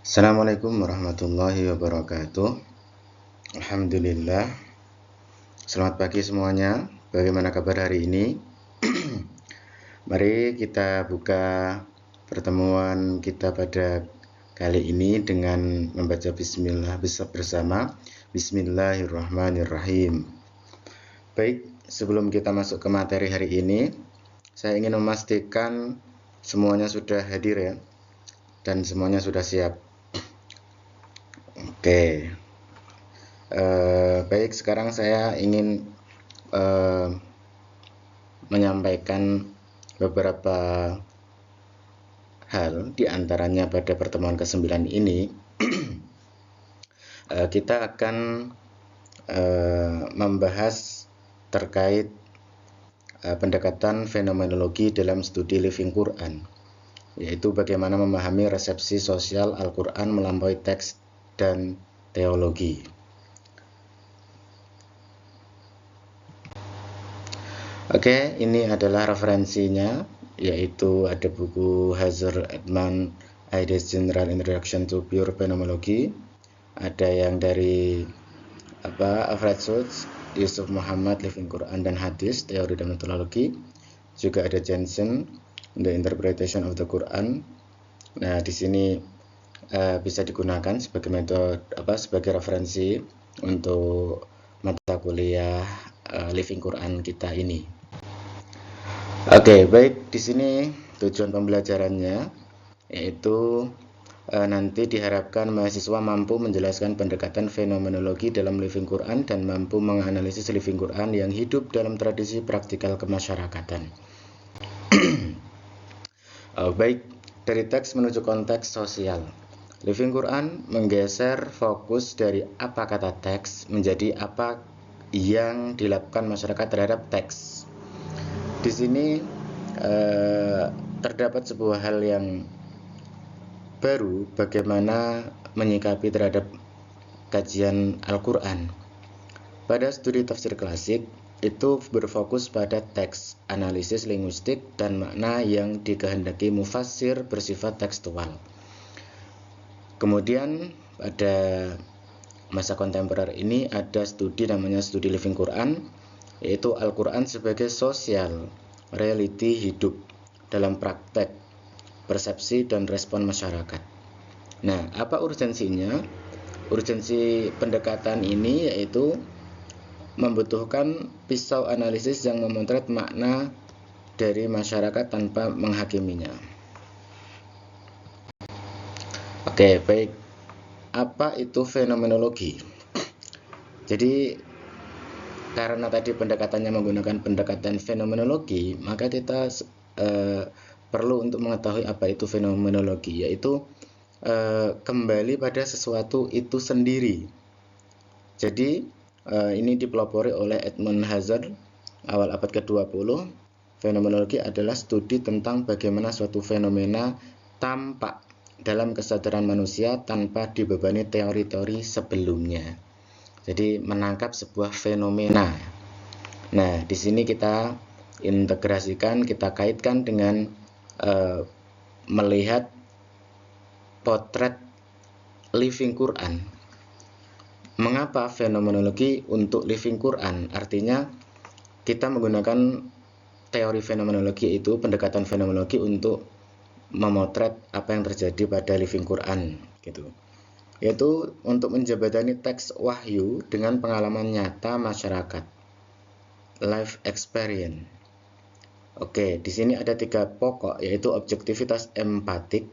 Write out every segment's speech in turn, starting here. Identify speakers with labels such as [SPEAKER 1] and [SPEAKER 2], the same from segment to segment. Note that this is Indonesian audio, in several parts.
[SPEAKER 1] Assalamualaikum warahmatullahi wabarakatuh. Alhamdulillah. Selamat pagi semuanya. Bagaimana kabar hari ini? Mari kita buka pertemuan kita pada kali ini dengan membaca bismillah bersama. Bismillahirrahmanirrahim. Baik, sebelum kita masuk ke materi hari ini, saya ingin memastikan semuanya sudah hadir ya, dan semuanya sudah siap. Oke. Baik, sekarang saya ingin menyampaikan beberapa hal, diantaranya pada pertemuan ke-9 ini kita akan membahas terkait pendekatan fenomenologi dalam studi Living Quran, yaitu bagaimana memahami resepsi sosial Al-Quran melampaui teks dan teologi. Oke, ini adalah referensinya, yaitu ada buku Hazar Edman Ideas General Introduction to Pure Phenomenology, ada yang dari Alfred Schultz, Yusuf Muhammad, Living Quran dan Hadis, Teori dan Metodologi, juga ada Jensen, The Interpretation of the Quran. Nah, di sini bisa digunakan sebagai sebagai referensi untuk mata kuliah Living Quran kita ini. Oke, baik, di sini tujuan pembelajarannya yaitu nanti diharapkan mahasiswa mampu menjelaskan pendekatan fenomenologi dalam Living Quran dan mampu menganalisis Living Quran yang hidup dalam tradisi praktikal kemasyarakatan. Baik, dari teks menuju konteks sosial. Living Quran menggeser fokus dari apa kata teks menjadi apa yang dilakukan masyarakat terhadap teks. Di sini terdapat sebuah hal yang baru, bagaimana menyikapi terhadap kajian Al-Quran. Pada studi tafsir klasik, itu berfokus pada teks, analisis linguistik, dan makna yang dikehendaki mufassir bersifat tekstual. Kemudian pada masa kontemporer ini ada studi namanya studi Living Quran, yaitu Al-Quran sebagai sosial, reality hidup dalam praktek, persepsi dan respon masyarakat. Nah, apa urgensinya? Urgensi pendekatan ini yaitu membutuhkan pisau analisis yang memotret makna dari masyarakat tanpa menghakiminya. Oke, baik. Apa itu fenomenologi? Jadi, karena tadi pendekatannya menggunakan pendekatan fenomenologi, maka kita perlu untuk mengetahui apa itu fenomenologi, yaitu kembali pada sesuatu itu sendiri. Jadi ini dipelopori oleh Edmund Husserl awal abad ke-20. Fenomenologi adalah studi tentang bagaimana suatu fenomena tampak dalam kesadaran manusia tanpa dibebani teori-teori sebelumnya. Jadi menangkap sebuah fenomena. Nah, di sini kita integrasikan, kita kaitkan dengan melihat potret Living Quran. Mengapa fenomenologi untuk Living Quran? Artinya kita menggunakan teori fenomenologi itu, pendekatan fenomenologi untuk memotret apa yang terjadi pada Living Quran gitu. Yaitu untuk menjembatani teks wahyu dengan pengalaman nyata masyarakat, life experience. Oke, di sini ada 3 pokok, yaitu objektivitas empatik,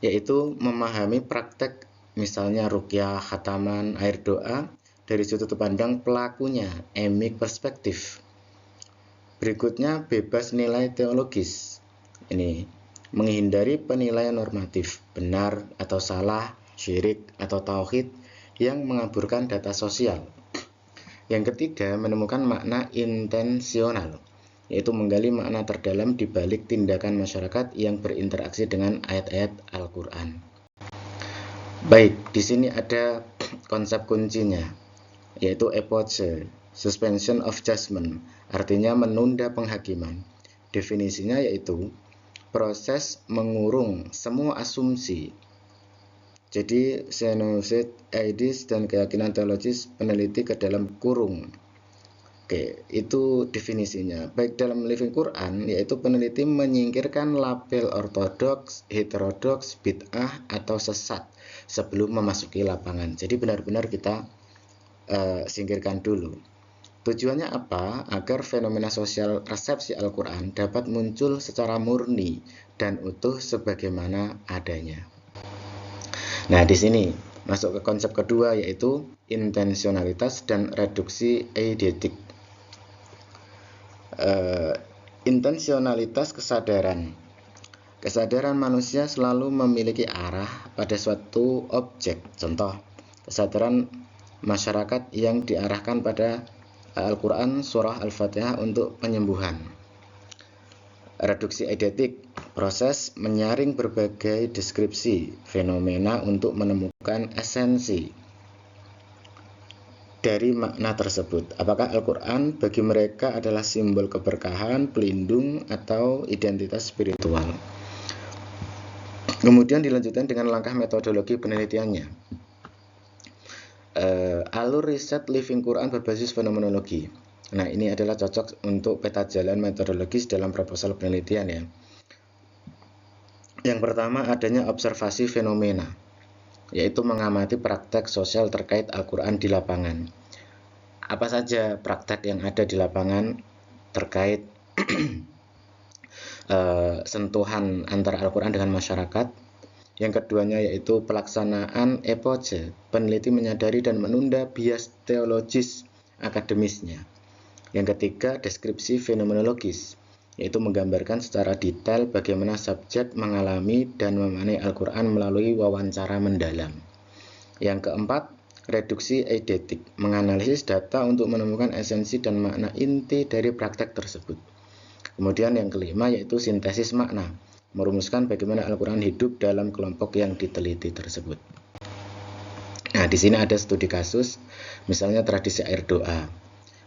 [SPEAKER 1] yaitu memahami praktek misalnya ruqyah, khataman, air doa dari sudut pandang pelakunya, emik perspektif. Berikutnya bebas nilai teologis. Ini menghindari penilaian normatif, benar atau salah, syirik atau tauhid yang mengaburkan data sosial. Yang ketiga, menemukan makna intensional, yaitu menggali makna terdalam di balik tindakan masyarakat yang berinteraksi dengan ayat-ayat Al-Quran. Baik, di sini ada konsep kuncinya, yaitu epoche, suspension of judgment, artinya menunda penghakiman. Definisinya yaitu proses mengurung semua asumsi. Jadi xenocide, AIDS, dan keyakinan teologis peneliti ke dalam kurung. Oke, itu definisinya. Baik dalam Living Quran, yaitu peneliti menyingkirkan label ortodoks, heterodoks, bid'ah, atau sesat sebelum memasuki lapangan. Jadi benar-benar kita singkirkan dulu. Tujuannya apa? Agar fenomena sosial resepsi Al-Quran dapat muncul secara murni dan utuh sebagaimana adanya. Nah, di sini masuk ke konsep kedua, yaitu intensionalitas dan reduksi eidetik. Intensionalitas kesadaran. Kesadaran manusia selalu memiliki arah pada suatu objek. Contoh, kesadaran masyarakat yang diarahkan pada Al-Quran surah Al-Fatihah untuk penyembuhan. Reduksi eidetik, proses menyaring berbagai deskripsi fenomena untuk menemukan esensi dari makna tersebut. Apakah Al-Quran bagi mereka adalah simbol keberkahan, pelindung, atau identitas spiritual? Kemudian dilanjutkan dengan langkah metodologi penelitiannya. Alur riset Living Quran berbasis fenomenologi. Nah, ini adalah cocok untuk peta jalan metodologis dalam proposal penelitian ya. Yang pertama, adanya observasi fenomena, yaitu mengamati praktek sosial terkait Al-Quran di lapangan. Apa saja praktek yang ada di lapangan terkait sentuhan antara Al-Quran dengan masyarakat. Yang keduanya yaitu pelaksanaan epoche, peneliti menyadari dan menunda bias teologis akademisnya. Yang ketiga, deskripsi fenomenologis, yaitu menggambarkan secara detail bagaimana subjek mengalami dan memaknai Al-Quran melalui wawancara mendalam. Yang keempat, reduksi eidetik, menganalisis data untuk menemukan esensi dan makna inti dari praktek tersebut. Kemudian yang kelima yaitu sintesis makna, merumuskan bagaimana Al-Quran hidup dalam kelompok yang diteliti tersebut. Nah, di sini ada studi kasus, misalnya tradisi air doa.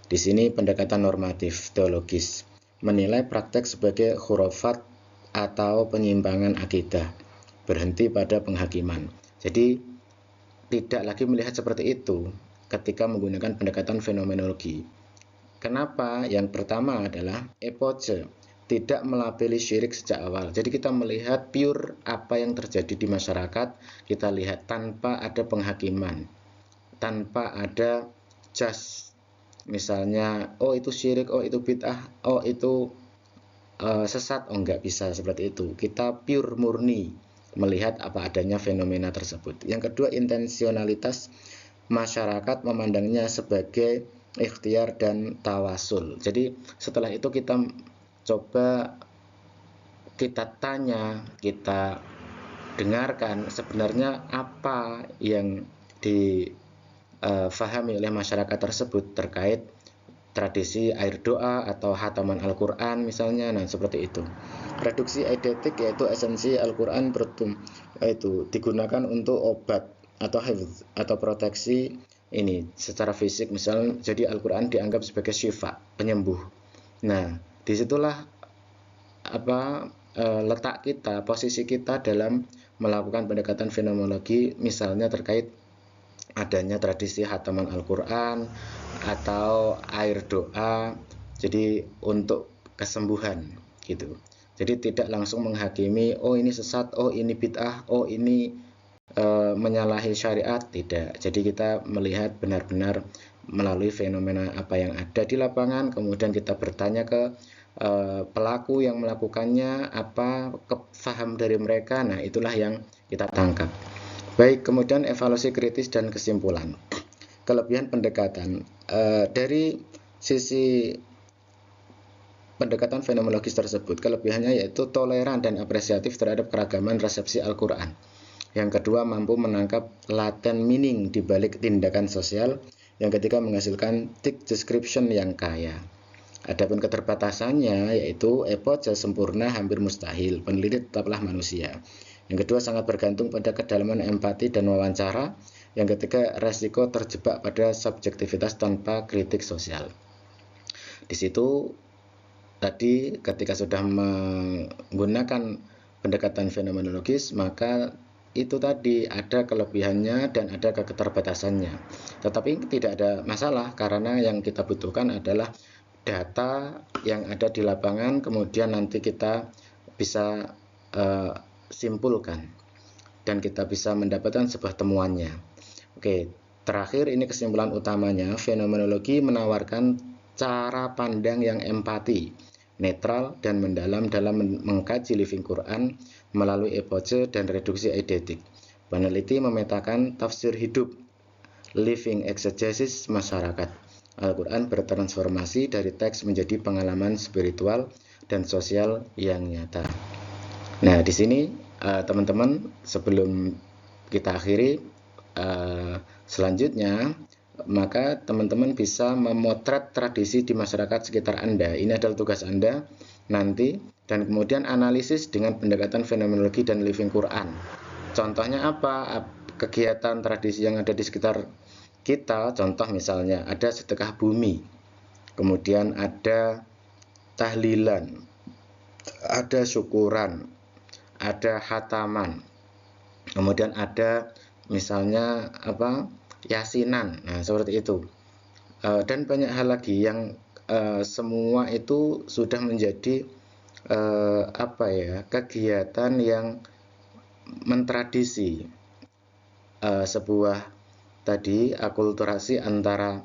[SPEAKER 1] Di sini pendekatan normatif teologis, menilai praktek sebagai khurafat atau penyimpangan akidah, berhenti pada penghakiman. Jadi tidak lagi melihat seperti itu ketika menggunakan pendekatan fenomenologi. Kenapa? Yang pertama adalah epoche, tidak melabeli syirik sejak awal. Jadi kita melihat pure apa yang terjadi di masyarakat, kita lihat tanpa ada penghakiman, tanpa ada just, misalnya oh itu syirik, oh itu bid'ah, oh itu sesat, oh enggak bisa seperti itu. Kita pure murni melihat apa adanya fenomena tersebut. Yang kedua, intensionalitas, masyarakat memandangnya sebagai ikhtiar dan tawasul. Jadi setelah itu kita coba kita tanya, kita dengarkan sebenarnya apa yang difahami oleh masyarakat tersebut terkait tradisi air doa atau hataman Al-Quran misalnya. Nah, seperti itu. Reduksi eidetik yaitu esensi Al-Quran itu digunakan untuk obat atau hifz atau proteksi ini secara fisik, misalnya jadi Al-Quran dianggap sebagai syifa, penyembuh. Nah, disitulah letak kita, posisi kita dalam melakukan pendekatan fenomenologi, misalnya terkait adanya tradisi hataman Al-Quran atau air doa, jadi untuk kesembuhan gitu. Jadi tidak langsung menghakimi, oh ini sesat, oh ini bid'ah, oh ini menyalahi syariat, tidak. Jadi kita melihat benar-benar melalui fenomena apa yang ada di lapangan, kemudian kita bertanya ke pelaku yang melakukannya, apa faham dari mereka. Nah, itulah yang kita tangkap. Baik, kemudian evaluasi kritis dan kesimpulan. Kelebihan pendekatan dari sisi pendekatan fenomenologis tersebut, kelebihannya yaitu toleran dan apresiatif terhadap keragaman resepsi Al-Quran. Yang kedua, mampu menangkap latent meaning di balik tindakan sosial. Yang ketiga, menghasilkan thick description yang kaya. Adapun keterbatasannya yaitu epoche sempurna hampir mustahil, peneliti tetaplah manusia. Yang kedua, sangat bergantung pada kedalaman empati dan wawancara. Yang ketiga, resiko terjebak pada subjektivitas tanpa kritik sosial. Di situ tadi ketika sudah menggunakan pendekatan fenomenologis, maka itu tadi ada kelebihannya dan ada keterbatasannya. Tetapi tidak ada masalah karena yang kita butuhkan adalah data yang ada di lapangan, kemudian nanti kita bisa simpulkan dan kita bisa mendapatkan sebuah temuannya. Oke, terakhir ini kesimpulan utamanya, fenomenologi menawarkan cara pandang yang empati, netral dan mendalam dalam mengkaji living Quran melalui epoche dan reduksi eidetik. Peneliti memetakan tafsir hidup, living exegesis masyarakat. Al-Quran bertransformasi dari teks menjadi pengalaman spiritual dan sosial yang nyata. Nah, di sini teman-teman, sebelum kita akhiri, selanjutnya maka teman-teman bisa memotret tradisi di masyarakat sekitar Anda. Ini adalah tugas Anda nanti, dan kemudian analisis dengan pendekatan fenomenologi dan living Quran. Contohnya apa? Kegiatan tradisi yang ada di sekitar kita, contoh misalnya ada sedekah bumi, kemudian ada tahlilan, ada syukuran, ada khataman, kemudian ada misalnya yasinan, nah seperti itu, dan banyak hal lagi yang semua itu sudah menjadi kegiatan yang mentradisi sebuah tadi akulturasi antara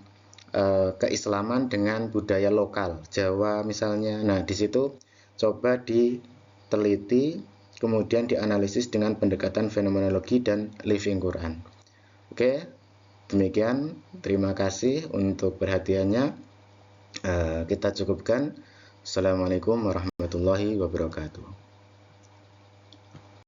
[SPEAKER 1] keislaman dengan budaya lokal Jawa misalnya. Nah, di situ coba diteliti, kemudian dianalisis dengan pendekatan fenomenologi dan living Quran. Oke, demikian. Terima kasih untuk perhatiannya. Kita cukupkan. Assalamualaikum warahmatullahi wabarakatuh.